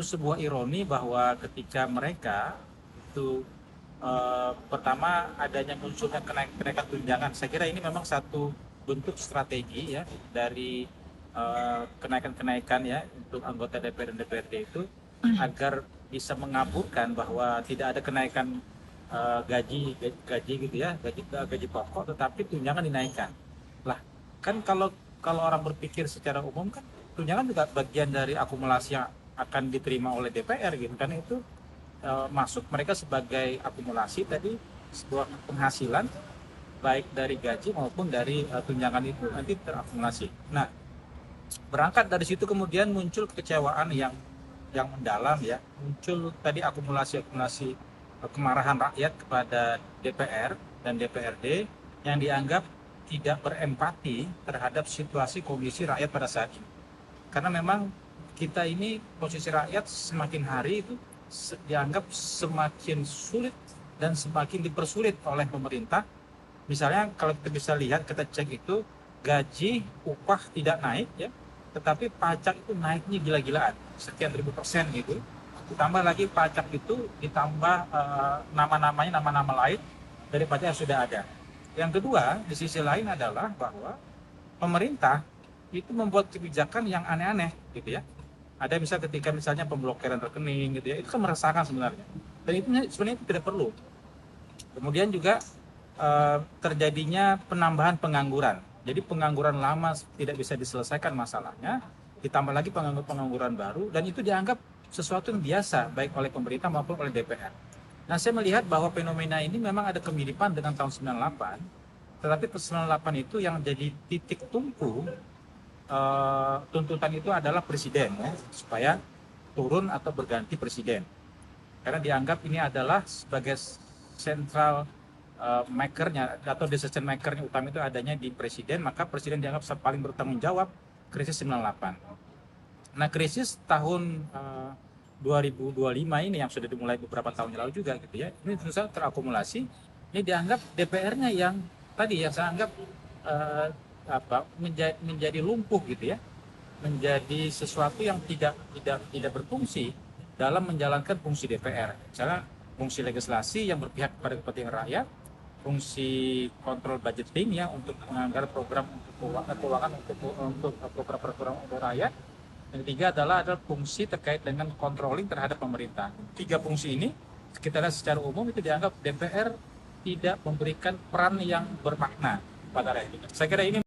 sebuah ironi bahwa ketika mereka itu pertama adanya munculnya kenaikan tunjangan, saya kira ini memang satu bentuk strategi ya dari kenaikan-kenaikan ya untuk anggota DPR dan DPRD itu agar bisa mengaburkan bahwa tidak ada kenaikan gaji gitu ya, gaji pokok, tetapi tunjangan dinaikkan. Lah, kan kalau orang berpikir secara umum kan tunjangan juga bagian dari akumulasi yang akan diterima oleh DPR gitu kan, itu masuk mereka sebagai akumulasi tadi sebuah penghasilan baik dari gaji maupun dari tunjangan itu nanti terakumulasi. Nah, berangkat dari situ kemudian muncul kekecewaan yang mendalam ya, muncul tadi akumulasi kemarahan rakyat kepada DPR dan DPRD yang dianggap tidak berempati terhadap situasi kondisi rakyat pada saat ini. Karena memang kita ini posisi rakyat semakin hari itu dianggap semakin sulit dan semakin dipersulit oleh pemerintah. Misalnya kalau kita bisa lihat, kita cek itu gaji, upah tidak naik ya, tetapi pajak itu naiknya gila-gilaan, sekian ribu persen gitu. Ditambah lagi pajak itu ditambah nama-namanya nama-nama lain dari pajak yang sudah ada. Yang kedua, di sisi lain adalah bahwa pemerintah itu membuat kebijakan yang aneh-aneh gitu ya. Ada misalnya pemblokiran rekening gitu ya, itu kan meresahkan sebenarnya. Dan itu sebenarnya tidak perlu. Kemudian juga terjadinya penambahan pengangguran. Jadi pengangguran lama tidak bisa diselesaikan masalahnya, ditambah lagi pengangguran baru, dan itu dianggap sesuatu yang biasa baik oleh pemerintah maupun oleh DPR. Nah, saya melihat bahwa fenomena ini memang ada kemiripan dengan tahun 98, tetapi tahun 98 itu yang jadi titik tumpu tuntutan itu adalah presiden ya, supaya turun atau berganti presiden. Karena dianggap ini adalah sebagai central makernya atau decision makernya utama itu adanya di presiden, maka presiden dianggap paling bertanggung jawab krisis 98. Nah, krisis tahun 2025 ini yang sudah dimulai beberapa tahun yang lalu juga gitu ya, ini tentu saja terakumulasi. Ini dianggap DPR-nya yang tadi yang saya anggap menjadi lumpuh gitu ya, menjadi sesuatu yang tidak berfungsi dalam menjalankan fungsi DPR. Misalnya fungsi legislasi yang berpihak kepada kepentingan rakyat, fungsi kontrol budgeting ya untuk menganggar program untuk keuangan untuk program untuk rakyat. Yang ketiga adalah fungsi terkait dengan controlling terhadap pemerintah. Tiga fungsi ini kita lihat secara umum itu dianggap DPR tidak memberikan peran yang bermakna pada rakyat. Saya kira ini